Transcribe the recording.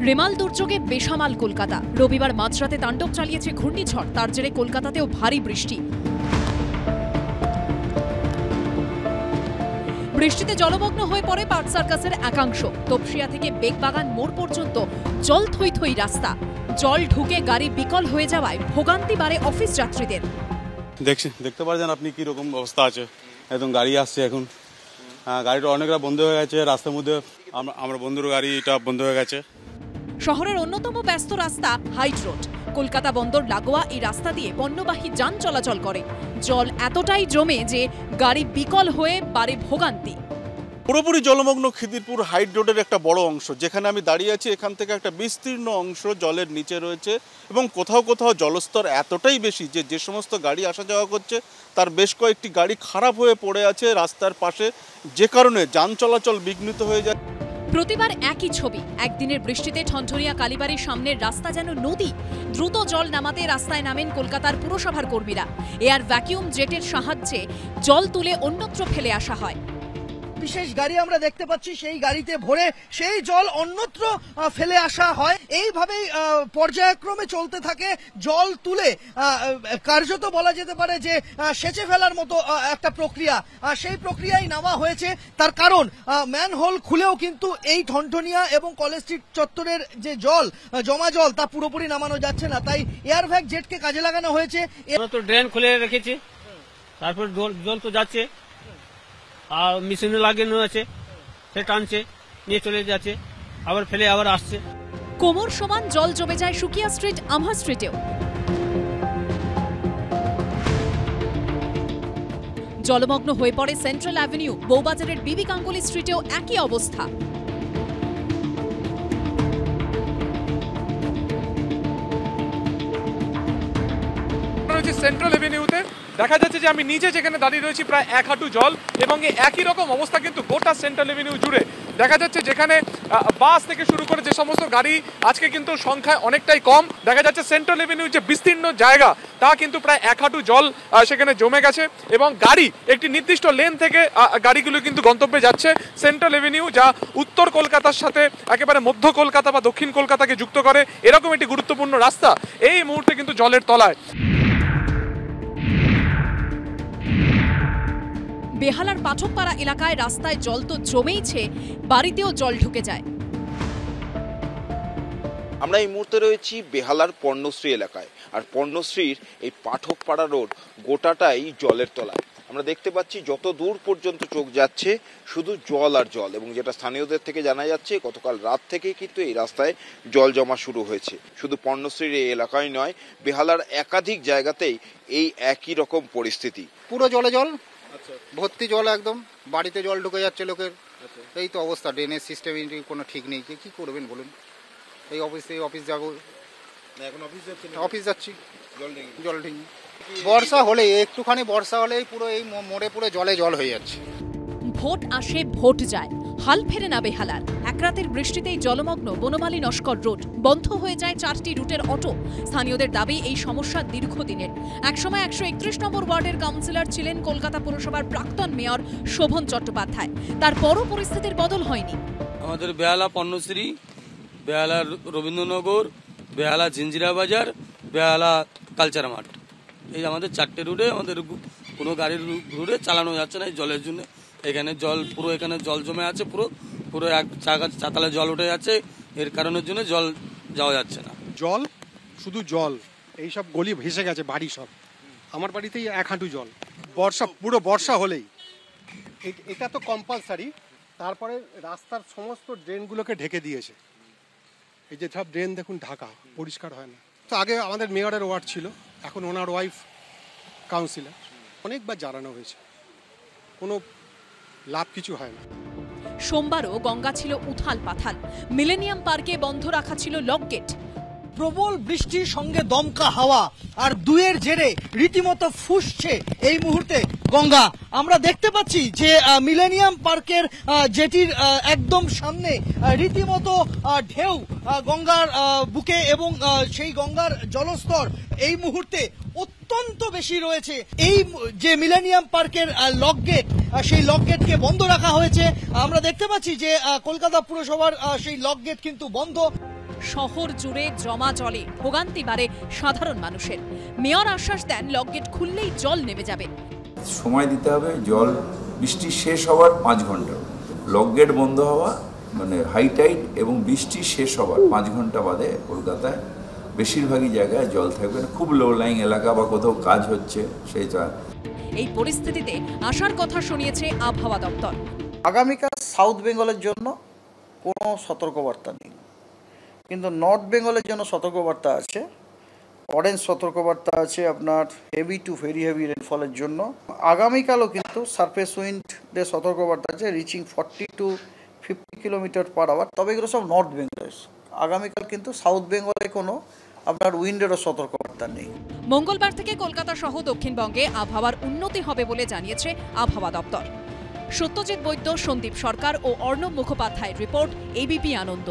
রেমাল দুর্যোগে বেসামাল কলকাতা। রবিবার মাঝরাতে তাণ্ডব চালিয়েছে ঘূর্ণিঝড়, তার জেরে কলকাতাতেও ভারী বৃষ্টি। বৃষ্টিতে জলমগ্ন হয়ে পড়ে পার্ক সার্কাসের একাংশ। তপসিয়া থেকে বেগবাগান মোড় পর্যন্ত জল থই থই রাস্তা। জল ঢুকে গাড়ি বিকল হয়ে যাওয়ায় ভোগান্তি বাড়ে অফিস যাত্রীদের। দেখতে পাচ্ছেন আপনি কি রকম অবস্থা আছে, একদম গাড়ি আসছে এখন। গাড়িটা অনেকটা বন্ধ হয়ে গেছে, রাস্তার মধ্যে আমার বন্ধুর গাড়িটা বন্ধ হয়ে গেছে। শহরের অন্যতম ব্যস্ত রাস্তা হাইট রোড। কলকাতা বন্দর লাগোয়া এই রাস্তা দিয়ে পণ্যবাহী যান চলাচল করে। জল এতটাই জমে যে গাড়ি বিকল হয়ে বাড়ে ভোগান্তি। পুরোপুরি জলমগ্ন খিদিরপুর হাইট রোডের একটা বড় অংশ, যেখানে আমি দাঁড়িয়ে আছি, এখান থেকে একটা বিস্তীর্ণ অংশ জলের নিচে রয়েছে এবং কোথাও কোথাও জলস্তর এতটাই বেশি যে সমস্ত গাড়ি আসা যাওয়া করছে তার বেশ কয়েকটি গাড়ি খারাপ হয়ে পড়ে আছে রাস্তার পাশে, যে কারণে যান চলাচল বিঘ্নিত হয়ে যায়। প্রতিবার একই ছবি। একদিনের বৃষ্টিতে ঠনঠনিয়া কালীবাড়ির সামনের রাস্তা যেন নদী। দ্রুত জল নামাতে রাস্তায় নামেন কলকাতার পুরসভার কর্মীরা। এয়ার ভ্যাকুয়াম জেটের সাহায্যে জল তুলে অন্যত্র ফেলে আসা হয়। বিশেষ গাড়ি আমরা দেখতে পাচ্ছি, সেই গাড়িতে ভরে সেই জল অন্যত্র ফেলে আসা হয়। এইভাবেই পর্যায়ক্রমে চলতে থাকে জল তুলে, কার্যত বলা যেতে পারে যে সেচে ফেলার মতো একটা প্রক্রিয়া। সেই প্রক্রিয়ায় নামা হয়েছে। তার কারণ ম্যানহোল খুলেও কিন্তু এই ঠনঠনিয়া এবং কলেজ স্ট্রিট চত্বরের যে জল, জমা জল, তা পুরোপুরি নামানো যাচ্ছে না। তাই এয়ার ভ্যাক জেটকে কাজে লাগানো হয়েছে। তো ড্রেন খুলে রেখেছি, তারপর জল তো যাচ্ছে, আর মেশিনে লাগানো আছে, সে টানছে, নিয়ে চলে যাচ্ছে, আবার ফেলে আবার আসছে। কোমর সমান জল জমে যায় সুকিয়া স্ট্রিট, আমহা স্ট্রিটেও। জলমগ্ন হয়ে পড়ে সেন্ট্রাল অ্যাভিনিউ। বউবাজারের বিবি গাঙ্গুলি স্ট্রিটেও একই অবস্থা। সেন্ট্রাল এভিনিউতে দেখা যাচ্ছে যে আমি নিজে যেখানে দাঁড়িয়ে রয়েছি প্রায় 1 হাঁটু জল, এবং এই একই রকম অবস্থা কিন্তু গোটা সেন্ট্রাল এভিনিউ জুড়ে দেখা যাচ্ছে। যেখানে বাস থেকে শুরু করে যে সমস্ত গাড়ি আজকে কিন্তু সংখ্যায় অনেকটাই কম। দেখা যাচ্ছে সেন্ট্রাল এভিনিউ যে বিস্তীর্ণ জায়গা তা কিন্তু প্রায় 1 হাঁটু জল সেখানে জমে গেছে, এবং গাড়ি একটি নির্দিষ্ট লেন থেকে গাড়িগুলো কিন্তু গন্তব্যে যাচ্ছে। সেন্ট্রাল এভিনিউ যা উত্তর কলকাতার সাথে একেবারে মধ্য কলকাতা বা দক্ষিণ কলকাতাকে যুক্ত করে এরকম একটি গুরুত্বপূর্ণ রাস্তা এই মুহূর্তে কিন্তু জলের তলায়। বেহালার পাঠকপাড়া এলাকায় রাস্তায় জল তো জমেইছে, বাড়িতেও জল ঢুকে যায়। আমরা এই মুহূর্তে রয়েছি বেহালার পর্ণশ্রী এলাকায়, আর পর্ণশ্রীর এই পাঠকপাড়া রোড গোটাটাই জলের তলায়। আমরা দেখতে পাচ্ছি যত দূর পর্যন্ত চোখ যাচ্ছে শুধু জল আর জল, এবং যেটা স্থানীয়দের থেকে জানা যাচ্ছে গতকাল রাত থেকেই কিন্তু এই রাস্তায় জল জমা শুরু হয়েছে। শুধু পর্ণশ্রীর এই এলাকায় নয়, বেহালার একাধিক জায়গাতেই এই একই রকম পরিস্থিতি। পুরো জলে জল, ভর্তি জল, একদম বাড়িতে জল ঢুকে যাচ্ছে লোকের। এই তো অবস্থা, ড্রেনেজ সিস্টেম কোনো ঠিক নেই। কি করবেন বলুন? এই অফিস যাবো, এখন অফিস যাচ্ছি, জল ঢেঙে। বর্ষা হলে, একটুখানি বর্ষা হলেই পুরো এই মোড়ে পুরো জল হয়ে যাচ্ছে। ভোট আসে ভোট যায়, হাল ফেরে না বেহালার। এক রাতের বৃষ্টিতেই জলমগ্ন বনমালী নস্কর রোড। বন্ধ হয়ে যায় 4টি রুটের অটো। স্থানীয়দের দাবি এই সমস্যা দীর্ঘদিনের। একসময় 131 নম্বর ওয়ার্ডের কাউন্সিলর ছিলেন কলকাতা পুরসভার প্রাক্তন মেয়র শোভন চট্টোপাধ্যায়। তারপরও পরিস্থিতির বদল হয়নি। আমাদের বেহালা পর্ণশ্রী, বেহালা রবীন্দ্রনগর, বেহালা জিঞ্জিরা বাজার, বেহালা কালচার মাঠ, এই আমাদের 4টে রুটে আমাদের কোনো গাড়ির রুটে চালানো যাচ্ছে না এই জলের জন্য। এখানে জল পুরো, এখানে জল জমে আছে, পুরো এক চাতালে জল উঠে যাচ্ছে। এর কারণের জন্য জল যাওয়া যাচ্ছে না। জল, শুধু জল, এইসব গলি ভেসে গেছে বাড়ি সব। আমার বাড়িতেই 1 হাঁটু জল। পুরো বর্ষা হলেই এটা তো কম্পালসারি। তারপরে রাস্তার সমস্ত ড্রেনগুলোকে ঢেকে দিয়েছে। এই যে সব ড্রেন দেখুন ঢাকা, পরিষ্কার হয় না। তো আগে আমাদের মেয়রের ওয়ার্ড ছিল, এখন ওনার ওয়াইফ কাউন্সিলর। অনেকবার জানানো হয়েছে, কোনো লাভ কিছু হয় না। সোমবারও গঙ্গা ছিল উথাল পাথাল। মিলেনিয়াম পার্কে বন্ধ রাখা ছিল লক গেট। প্রবল বৃষ্টির সঙ্গে দমকা হাওয়া আর দুয়ের জেরে রীতিমতো ফুঁসছে এই মুহূর্তে গঙ্গা। আমরা দেখতে পাচ্ছি যে মিলেনিয়াম পার্কের জেটির একদম সামনে রীতিমতো ঢেউ গঙ্গার বুকে, এবং সেই গঙ্গার জলস্তর এই মুহূর্তে অত্যন্ত বেশি রয়েছে। এই যে মিলেনিয়াম পার্কের লক গেট, সেই লক গেটকে বন্ধ রাখা হয়েছে। আমরা দেখতে পাচ্ছি যে কলকাতা পুরসভার সেই লক গেট কিন্তু বন্ধ। শহর জুড়ে জমা জলে ভোগান্তি বাড়ে সাধারণ মানুষের। মেয়র আশ্বাস দেন লকগেট খুললেই জল নেমে যাবে। সময় দিতে হবে, জল বৃষ্টি শেষ হওয়ার 5 ঘন্টা, লকগেট বন্ধ হওয়া মানে হাই টাইড এবং বৃষ্টি শেষ হওয়ার 5 ঘন্টা বাদে কলকাতায় বেশিরভাগই জায়গায় জল থাকবে। খুব লো লাইং এলাকা বা কোথাও কাজ হচ্ছে সেই এই পরিস্থিতিতে আসার কথা শুনিয়েছে আবহাওয়া দপ্তর। আগামীকাল সাউথ বেঙ্গলের জন্য কোনো সতর্কবার্তা নেই, কিন্তু নর্থ বেঙ্গলের জন্য সতর্কবার্তা আছে। অরেঞ্জ সতর্কবার্তা আছে আপনার হেভি টু ভেরি হেভি রেনফলের জন্য। আগামীকালও কিন্তু সারফেস উইন্ডের সতর্কবার্তা আছে রিচিং 40 to 50 km/h। তবে এগুলো সব নর্থ বেঙ্গলের। আগামীকাল কিন্তু সাউথ বেঙ্গলে কোনো আপনার উইন্ডেরও সতর্কবার্তা নেই। মঙ্গলবার থেকে কলকাতা সহ দক্ষিণবঙ্গে আবহাওয়ার উন্নতি হবে বলে জানিয়েছে আবহাওয়া দপ্তর। সত্যজিৎ বৈদ্য, সন্দীপ সরকার ও অর্ণব মুখোপাধ্যায়ের রিপোর্ট, এবিপি আনন্দ।